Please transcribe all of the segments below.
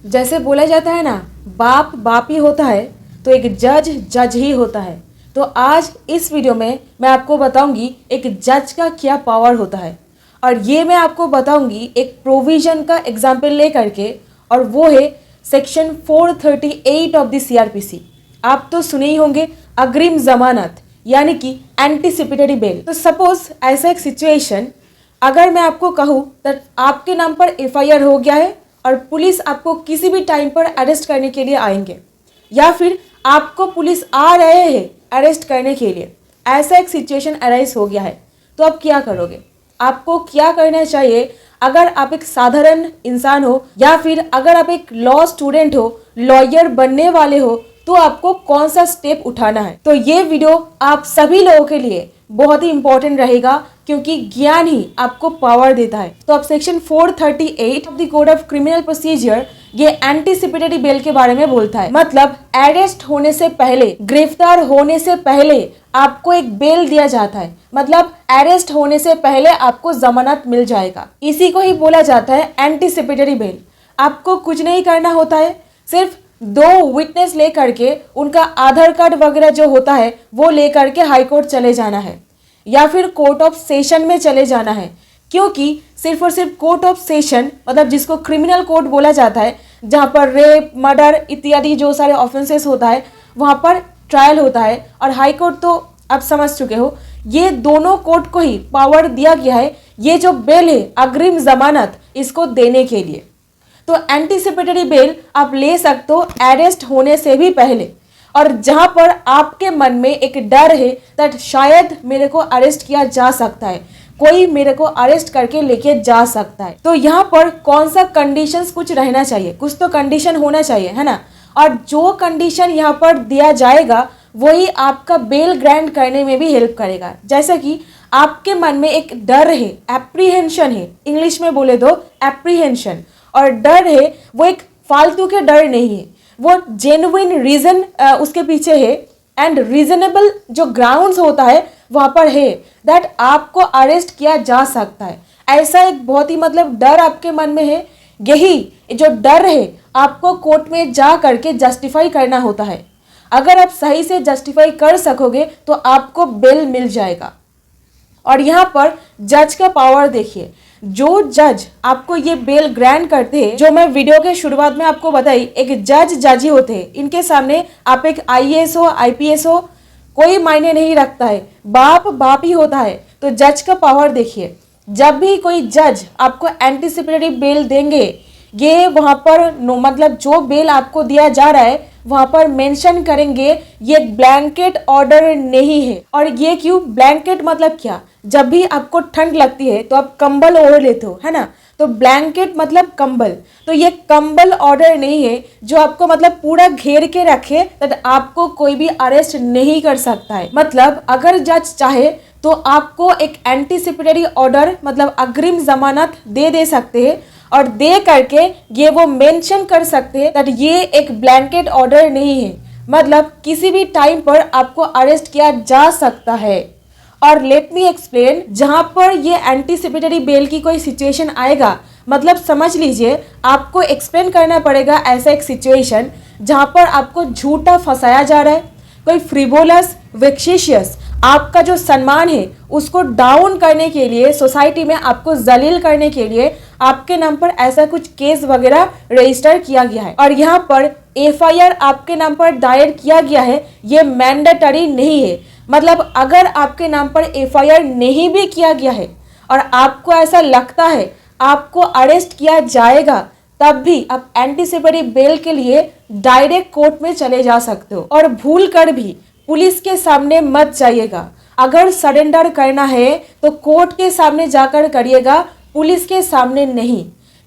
जैसे बोला जाता है ना, बाप बाप ही होता है तो एक जज जज ही होता है। तो आज इस वीडियो में मैं आपको बताऊंगी एक जज का क्या पावर होता है, और ये मैं आपको बताऊंगी एक प्रोविजन का एग्जाम्पल ले करके, और वो है सेक्शन 438 ऑफ द सीआरपीसी। आप तो सुने ही होंगे अग्रिम जमानत यानी कि एंटीसिपेटरी बेल। तो सपोज ऐसा एक सिचुएशन, अगर मैं आपको कहूँ तो आपके नाम पर एफआईआर हो गया है और पुलिस आपको किसी भी टाइम पर अरेस्ट करने के लिए आएंगे, या फिर आपको पुलिस आ रहे हैं अरेस्ट करने के लिए, ऐसा एक सिचुएशन अराइज हो गया है, तो आप क्या करोगे? आपको क्या करना चाहिए? अगर आप एक साधारण इंसान हो या फिर अगर आप एक लॉ स्टूडेंट हो, लॉयर बनने वाले हो, तो आपको कौन सा स्टेप उठाना है? तो ये वीडियो आप सभी लोगों के लिए बहुत ही इंपॉर्टेंट रहेगा, क्योंकि ज्ञान ही आपको पावर देता है। तो अब section 438 of the code of criminal procedure ये एंटीसिपेटरी बेल के बारे में बोलता है। मतलब अरेस्ट होने से पहले, गिरफ्तार होने से पहले आपको एक बेल दिया जाता है। मतलब अरेस्ट होने से पहले आपको जमानत मिल जाएगा। इसी को ही बोला जाता है एंटीसिपेटरी बेल। आपको कुछ नहीं करना होता है, सिर्फ 2 विटनेस लेकर के उनका आधार कार्ड वगैरह जो होता है वो लेकर के हाई कोर्ट चले जाना है, या फिर कोर्ट ऑफ सेशन में चले जाना है। क्योंकि सिर्फ और सिर्फ कोर्ट ऑफ सेशन, मतलब जिसको क्रिमिनल कोर्ट बोला जाता है, जहाँ पर रेप, मर्डर इत्यादि जो सारे ऑफेंसेस होता है वहाँ पर ट्रायल होता है। और हाई कोर्ट तो आप समझ चुके हो, ये दोनों कोर्ट को ही पावर दिया गया है ये जो बेल है अग्रिम जमानत इसको देने के लिए। तो एंटीसिपेटरी बेल आप ले सकते हो अरेस्ट होने से भी पहले, और जहां पर आपके मन में एक डर है दैट शायद मेरे को अरेस्ट किया जा सकता है, कोई मेरे को अरेस्ट करके लेके जा सकता है, तो यहाँ पर कौन सा कंडीशंस कुछ रहना चाहिए, कुछ तो कंडीशन होना चाहिए, है ना। और जो कंडीशन यहाँ पर दिया जाएगा वही आपका बेल ग्रांट करने में भी हेल्प करेगा। जैसे कि आपके मन में एक डर है, एप्रीहेंशन है, इंग्लिश में बोले तो एप्रीहेंशन, और डर है वो एक फालतू के डर नहीं है, वो जेन्युइन रीजन उसके पीछे है, एंड रीजनेबल जो ग्राउंड्स होता है वहाँ पर है दैट आपको अरेस्ट किया जा सकता है। ऐसा एक बहुत ही मतलब डर आपके मन में है, यही जो डर है आपको कोर्ट में जा करके जस्टिफाई करना होता है। अगर आप सही से जस्टिफाई कर सकोगे तो आपको बेल मिल जाएगा। और यहाँ पर जज का पावर देखिए, जो जज आपको ये बेल ग्रांट करते हैं, जो मैं वीडियो के शुरुआत में आपको बताई, एक जज जज ही होते हैं। इनके सामने आप एक आईएएस हो, आईपीएस हो, कोई मायने नहीं रखता है, बाप बाप ही होता है। तो जज का पावर देखिए, जब भी कोई जज आपको एंटीसिपेटरी बेल देंगे, ये वहाँ पर मतलब जो बेल आपको दिया जा रहा है वहाँ पर मेंशन करेंगे ये ब्लैंकेट ऑर्डर नहीं है। और ये क्यों ब्लैंकेट, मतलब क्या? जब भी आपको ठंड लगती है तो आप कंबल ओढ़ लेते हो, है ना, तो ब्लैंकेट मतलब कंबल। तो ये कंबल ऑर्डर नहीं है जो आपको मतलब पूरा घेर के रखे, तो आपको कोई भी अरेस्ट नहीं कर सकता है। मतलब अगर जज चाहे तो आपको एक एंटीसिपेटरी ऑर्डर मतलब अग्रिम जमानत दे सकते हैं, और दे करके ये वो मेंशन कर सकते हैं दैट ये एक ब्लैंकेट ऑर्डर नहीं है, मतलब किसी भी टाइम पर आपको अरेस्ट किया जा सकता है। और लेट मी एक्सप्लेन, जहां पर ये एंटीसिपेटरी बेल की कोई सिचुएशन आएगा, मतलब समझ लीजिए आपको एक्सप्लेन करना पड़ेगा ऐसा एक सिचुएशन जहां पर आपको झूठा फंसाया जा रहा है, कोई फ्रिवोलस वेक्सिशियस आपका जो सम्मान है उसको डाउन करने के लिए, सोसाइटी में आपको जलील करने के लिए आपके नाम पर ऐसा कुछ केस वगैरह रजिस्टर किया गया है, और यहाँ पर एफआईआर आपके नाम पर दायर किया गया है, ये मैंडेटरी नहीं है। मतलब अगर आपके नाम पर एफआईआर नहीं भी किया गया है और आपको ऐसा लगता है आपको अरेस्ट किया जाएगा, तब भी आप एंटीसिपेटरी बेल के लिए डायरेक्ट कोर्ट में चले जा सकते हो। और भूल कर भी पुलिस के सामने मत जाइएगा। अगर सरेंडर करना है तो कोर्ट के सामने जाकर करिएगा, पुलिस के सामने नहीं।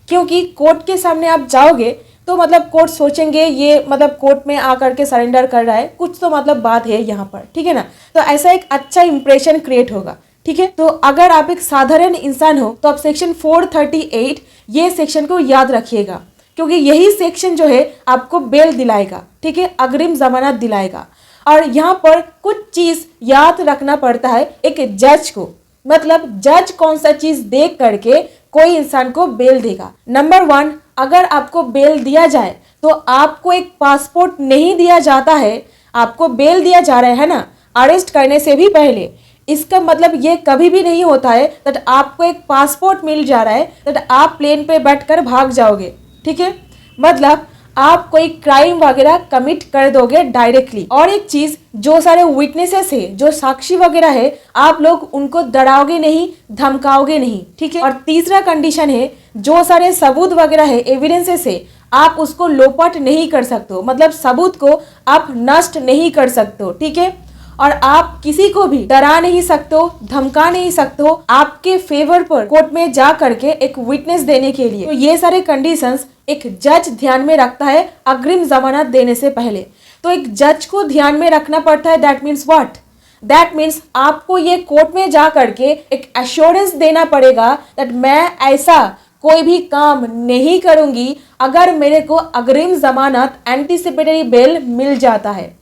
क्योंकि कोर्ट के सामने आप जाओगे तो मतलब कोर्ट सोचेंगे ये मतलब कोर्ट में आकर के सरेंडर कर रहा है, कुछ तो मतलब बात है यहाँ पर, ठीक है ना। तो ऐसा एक अच्छा इंप्रेशन क्रिएट होगा, ठीक है। तो अगर आप एक साधारण इंसान हो तो आप सेक्शन 438 ये सेक्शन को याद रखिएगा, क्योंकि यही सेक्शन जो है आपको बेल दिलाएगा, ठीक है, अग्रिम जमानत दिलाएगा। और यहाँ पर कुछ चीज याद रखना पड़ता है एक जज को, मतलब जज कौन सा चीज देख करके कोई इंसान को बेल देगा। नंबर 1, अगर आपको बेल दिया जाए तो आपको एक पासपोर्ट नहीं दिया जाता है, आपको बेल दिया जा रहा है ना अरेस्ट करने से भी पहले, इसका मतलब ये कभी भी नहीं होता है दैट आपको एक पासपोर्ट मिल जा रहा है दैट आप प्लेन पे बैठकर भाग जाओगे। ठीक है, मतलब आप कोई क्राइम वगैरह कमिट कर दोगे डायरेक्टली। और एक चीज, जो सारे विटनेसेस है, जो साक्षी वगैरह है, आप लोग उनको डराओगे नहीं, धमकाओगे नहीं। ठीक है, और तीसरा कंडीशन है, जो सारे सबूत वगैरह है, एविडेंसेस है, आप उसको लोपाट नहीं कर सकते हो, मतलब सबूत को आप नष्ट नहीं कर सकते हो। ठीक है, और आप किसी को भी डरा नहीं सकते हो, धमका नहीं सकते हो आपके फेवर पर कोर्ट में जा करके एक विटनेस देने के लिए। तो ये सारे कंडीशंस एक जज ध्यान में रखता है अग्रिम जमानत देने से पहले। तो एक जज को ध्यान में रखना पड़ता है। That means what? That means आपको ये कोर्ट में जा करके एक एश्योरेंस देना पड़ेगा दैट मैं ऐसा कोई भी काम नहीं करूंगी अगर मेरे को अग्रिम जमानत एंटीसिपेटरी बेल मिल जाता है।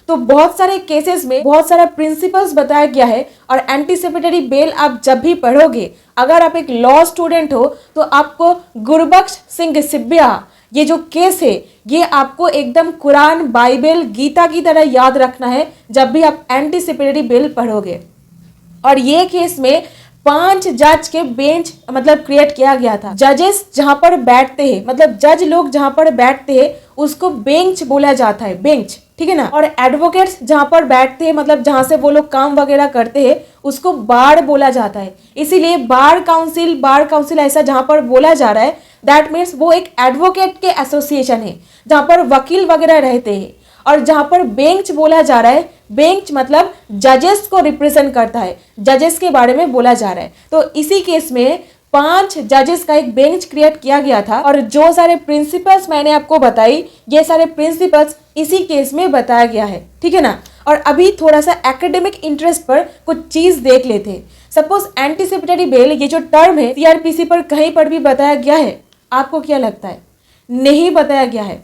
तो बहुत सारे केसेस में बहुत सारा प्रिंसिपल्स बताया गया है, और एंटीसिपेटरी बेल आप जब भी पढ़ोगे, अगर आप एक लॉ स्टूडेंट हो तो आपको गुरबख्श सिंह सिब्बिया ये जो केस है ये आपको एकदम कुरान, बाइबल, गीता की तरह याद रखना है जब भी आप एंटीसिपेटरी बेल पढ़ोगे। और ये केस में 5 जज के बेंच मतलब क्रिएट किया गया था। जजेस जहां पर बैठते हैं, मतलब जज लोग जहां पर बैठते हैं उसको बेंच बोला जाता है, बेंच। ठीक है ना, और एडवोकेट्स जहां पर बैठते हैं, मतलब जहां से वो लोग काम वगैरह करते हैं, उसको बार बोला जाता है। इसीलिए बार काउंसिल ऐसा जहां पर बोला जा रहा है, दैट मीन्स वो एक एडवोकेट के एसोसिएशन है जहां पर वकील वगैरह रहते हैं। और जहां पर बेंच बोला जा रहा है, बेंच मतलब जजेस को रिप्रेजेंट करता है, जजेस के बारे में बोला जा रहा है। तो इसी केस में 5 जजेस का एक बेंच क्रिएट किया गया था, और जो सारे प्रिंसिपल्स मैंने आपको बताई, ये सारे प्रिंसिपल्स इसी केस में बताया गया है। ठीक है ना, और अभी थोड़ा सा एकेडमिक इंटरेस्ट पर कुछ चीज देख लेते हैं। सपोज एंटीसिपेटरी बेल ये जो टर्म है सीआरपीसी पर कहीं पर भी बताया गया है? आपको क्या लगता है? नहीं बताया गया है।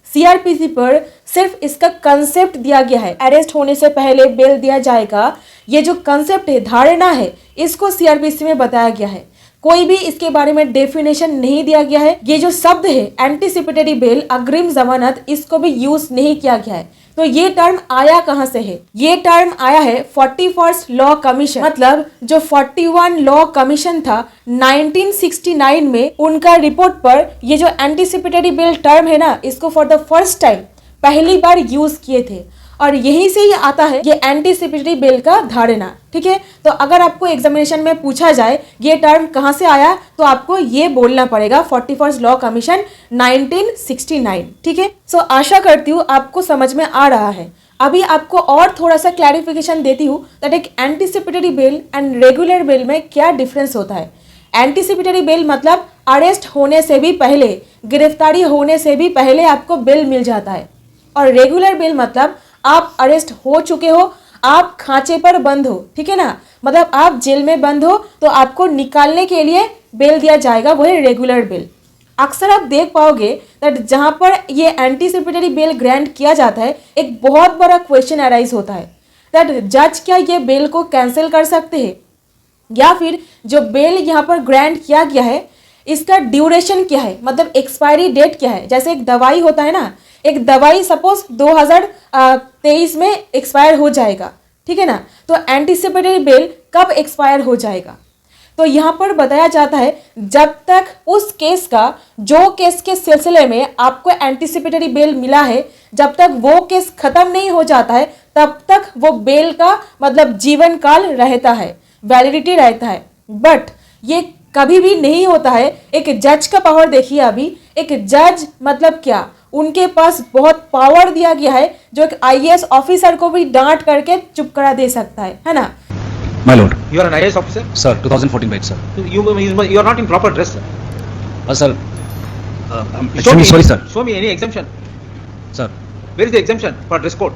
सीआरपीसी पर सिर्फ इसका कंसेप्ट दिया गया है, अरेस्ट होने से पहले बेल दिया जाएगा, ये जो कंसेप्ट है, धारणा है, इसको सीआरपीसी में बताया गया है। कोई भी इसके बारे में डेफिनेशन नहीं दिया गया है। ये जो शब्द है एंटीसिपेटरी बेल, अग्रिम जमानत, इसको भी यूज नहीं किया गया है। तो ये टर्म आया कहां से है? ये टर्म आया है 41st लॉ कमीशन, मतलब जो 41 लॉ कमीशन था 1969 में, उनका रिपोर्ट पर ये जो एंटीसिपेटरी बेल टर्म है ना, इसको फॉर द फर्स्ट टाइम पहली बार यूज किए थे, और यहीं से ही आता है ये एंटीसिपेटरी बेल का धारणा। ठीक है, तो अगर आपको एग्जामिनेशन में पूछा जाए ये टर्म कहां से आया, तो आपको ये बोलना पड़ेगा 41st लॉ कमीशन 1969। ठीक है, सो आशा करती हूँ आपको समझ में आ रहा है। अभी आपको और थोड़ा सा क्लैरिफिकेशन देती हूँ दैट एक anticipatory bail and regular bell में क्या डिफरेंस होता है। एंटीसिपेटरी बेल मतलब अरेस्ट होने से भी पहले, गिरफ्तारी होने से भी पहले आपको बेल मिल जाता है, और रेगुलर बेल मतलब आप अरेस्ट हो चुके हो, आप खांचे पर बंद हो। ठीक है ना, मतलब आप जेल में बंद हो तो आपको निकालने के लिए बेल दिया जाएगा, वो है रेगुलर बेल। अक्सर आप देख पाओगे दैट जहां पर ये एंटीसिपेटरी बेल ग्रांट किया जाता है, एक बहुत बड़ा क्वेश्चन अराइज होता है दैट जज क्या ये बेल को कैंसिल कर सकते हैं, या फिर जो बेल यहाँ पर ग्रांट किया गया है इसका ड्यूरेशन क्या है, मतलब एक्सपायरी डेट क्या है। जैसे एक दवाई होता है ना, एक दवाई सपोज 2023 में एक्सपायर हो जाएगा, ठीक है ना, तो एंटीसिपेटरी बेल कब एक्सपायर हो जाएगा? तो यहाँ पर बताया जाता है जब तक उस केस का, जो केस के सिलसिले में आपको एंटीसिपेटरी बेल मिला है, जब तक वो केस खत्म नहीं हो जाता है तब तक वो बेल का मतलब जीवन काल रहता है, वैलिडिटी रहता है। बट ये कभी भी नहीं होता है। एक जज का पावर देखिए, अभी एक जज मतलब क्या, उनके पास बहुत पावर दिया गया है जो एक आईएएस ऑफिसर को भी डांट करके चुप करा दे सकता है ना। My lord. You are an IAS officer? Sir, 2014 batch, sir. You are not in proper dress, sir. Sir, I'm extremely sorry, sir. Show me any exemption. Sir, Where is the exemption for dress code?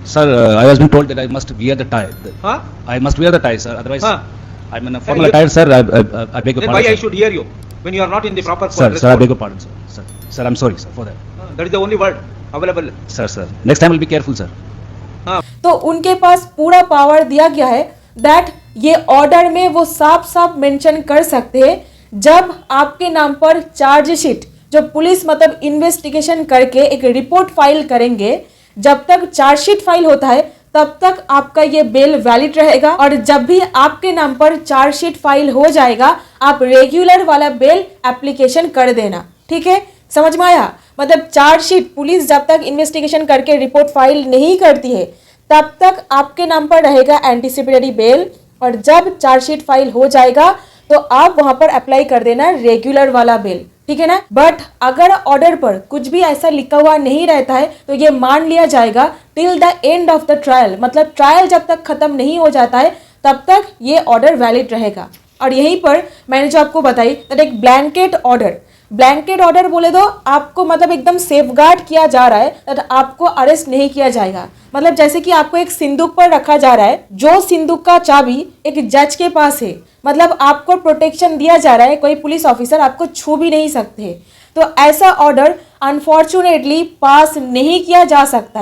sir, I was being told that I must wear the tie. Huh? I must wear the tie, sir. Otherwise, Huh? I'm in a formal attire, sir. I beg your Then pardon. why I sir. should hear you when you are not in the proper Sir, dress sir, I code? beg your pardon, sir. Sir, I'm sorry, sir, for that. That is the only word available. Sir. Next time I'll be careful, sir. तो उनके पास पूरा power दिया गया है that ये order में वो साफ साफ मेंशन कर सकते हैं जब आपके नाम पर चार्जशीट जो पुलिस मतलब इन्वेस्टिगेशन करके एक रिपोर्ट फाइल करेंगे, जब तक चार्जशीट फाइल होता है तब तक आपका ये बेल वैलिड रहेगा। और जब भी आपके नाम पर चार्जशीट फाइल हो जाएगा, आप रेगुलर वाला बेल एप्लीकेशन कर देना। ठीक है, समझ में आया? मतलब चार्जशीट पुलिस जब तक इन्वेस्टिगेशन करके रिपोर्ट फाइल नहीं करती है तब तक आपके नाम पर रहेगा एंटीसिपेटरी बेल, और जब चार्जशीट फाइल हो जाएगा तो आप वहां पर अप्लाई कर देना रेगुलर वाला बेल। ठीक है ना? बट अगर ऑर्डर पर कुछ भी ऐसा लिखा हुआ नहीं रहता है तो ये मान लिया जाएगा till the end of the trial, मतलब ट्रायल जब तक खत्म नहीं हो जाता है तब तक ये ऑर्डर वैलिड रहेगा। और यहीं पर मैंने जो आपको बताई दैट एक ब्लैंकेट ऑर्डर बोले तो आपको मतलब एकदम सेफगार्ड किया जा रहा है दैट आपको अरेस्ट नहीं किया जाएगा। मतलब जैसे कि आपको एक सिंदूक पर रखा जा रहा है, जो सिंदूक का चाबी एक जज के पास है, मतलब आपको प्रोटेक्शन दिया जा रहा है, कोई पुलिस ऑफिसर आपको छू भी नहीं सकते। तो ऐसा ऑर्डर अनफॉर्चुनेटली पास नहीं किया जा सकता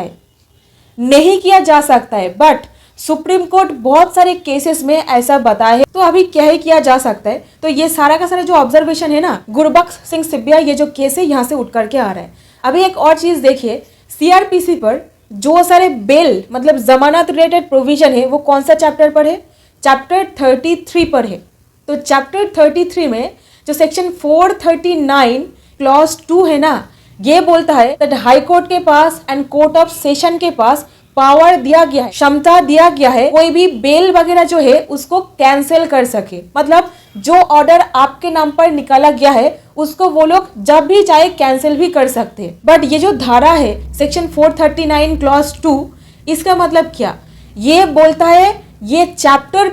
है, बट सुप्रीम कोर्ट बहुत सारे केसेस में ऐसा बताया है। तो अभी क्या ही किया जा सकता है? तो ये सारा का सारा जो ऑब्जर्वेशन है ना, गुरबख्श सिंह सिब्बिया ये जो केस है यहाँ से उठ करके आ रहा है। अभी एक और चीज देखिए, सीआरपीसी पर जो सारे बेल मतलब जमानत रिलेटेड प्रोविजन है वो कौन सा चैप्टर पर है? चैप्टर 33 पर है। तो चैप्टर 33 में जो सेक्शन 439 क्लॉज 2 है ना, ये बोलता है दैट हाई कोर्ट के पास एंड कोर्ट ऑफ सेशन के पास पावर दिया गया है, क्षमता दिया गया है कोई भी बेल वगैरह जो है उसको कैंसिल कर सके। मतलब जो ऑर्डर आपके नाम पर निकाला गया है उसको वो लोग जब भी चाहे कैंसिल भी कर सकते हैं। बट ये जो धारा है सेक्शन 439 क्लॉज 2, इसका मतलब क्या? ये बोलता है ये चैप्टर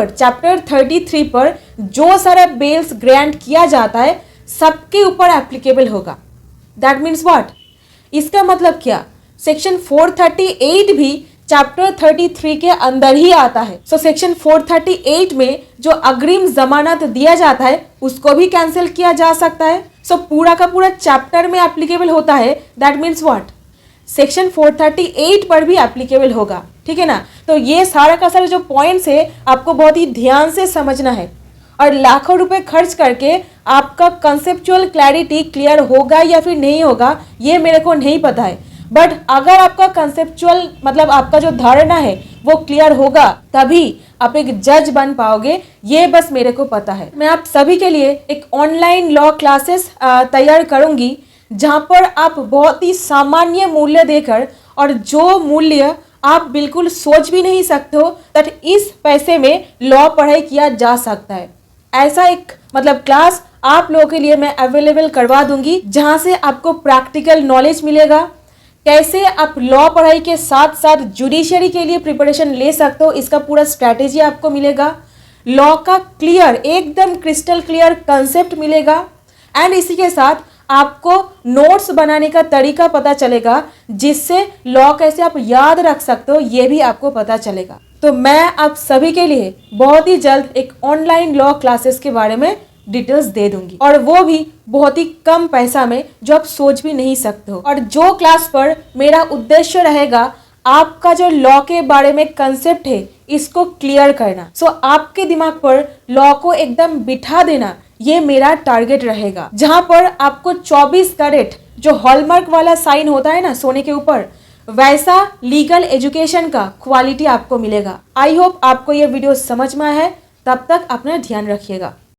चैप्टर 33 पर जो सारा बेल्स ग्रांट किया जाता है सबके ऊपर एप्लीकेबल होगा। That means what? इसका मतलब क्या? सेक्शन 438 भी चैप्टर 33 के अंदर ही आता है। सो सेक्शन 438 में जो अग्रिम जमानत दिया जाता है उसको भी कैंसिल किया जा सकता है। सो पूरा का पूरा चैप्टर में एप्लीकेबल होता है। That means what? सेक्शन 438 पर भी एप्लीकेबल होगा। ठीक है ना? तो ये सारा का सारा जो पॉइंट्स है आपको बहुत ही ध्यान से समझना है, और लाखों रुपए खर्च करके आपका कंसेप्चुअल क्लैरिटी क्लियर होगा या फिर नहीं होगा ये मेरे को नहीं पता है। बट अगर आपका कंसेप्चुअल मतलब आपका जो धारणा है वो क्लियर होगा तभी आप एक जज बन पाओगे, ये बस मेरे को पता है। मैं आप सभी के लिए एक ऑनलाइन लॉ क्लासेस तैयार करूंगी जहां पर आप बहुत ही सामान्य मूल्य देकर, और जो मूल्य आप बिल्कुल सोच भी नहीं सकते हो दैट इस पैसे में लॉ पढ़ाई किया जा सकता है, ऐसा एक मतलब क्लास आप लोगों के लिए मैं अवेलेबल करवा दूंगी जहां से आपको प्रैक्टिकल नॉलेज मिलेगा, कैसे आप लॉ पढ़ाई के साथ साथ जुडिशरी के लिए प्रिपरेशन ले सकते हो, इसका पूरा स्ट्रैटेजी आपको मिलेगा, लॉ का क्लियर एकदम क्रिस्टल क्लियर कंसेप्ट मिलेगा, एंड इसी के साथ आपको नोट्स बनाने का तरीका पता चलेगा जिससे लॉ कैसे आप याद रख सकते हो ये भी आपको पता चलेगा। तो मैं आप सभी के लिए बहुत ही जल्द एक ऑनलाइन लॉ क्लासेस के बारे में डिटेल्स दे दूंगी, और वो भी बहुत ही कम पैसा में जो आप सोच भी नहीं सकते हो। और जो क्लास पर मेरा उद्देश्य रहेगा आपका जो लॉ के बारे में कंसेप्ट है इसको क्लियर करना, सो आपके दिमाग पर लॉ को एकदम बिठा देना, ये मेरा टारगेट रहेगा। जहां पर आपको 24 कैरेट जो हॉलमार्क वाला साइन होता है ना सोने के ऊपर, वैसा लीगल एजुकेशन का क्वालिटी आपको मिलेगा। आई होप आपको ये वीडियो समझ में आया है। तब तक अपना ध्यान रखिएगा।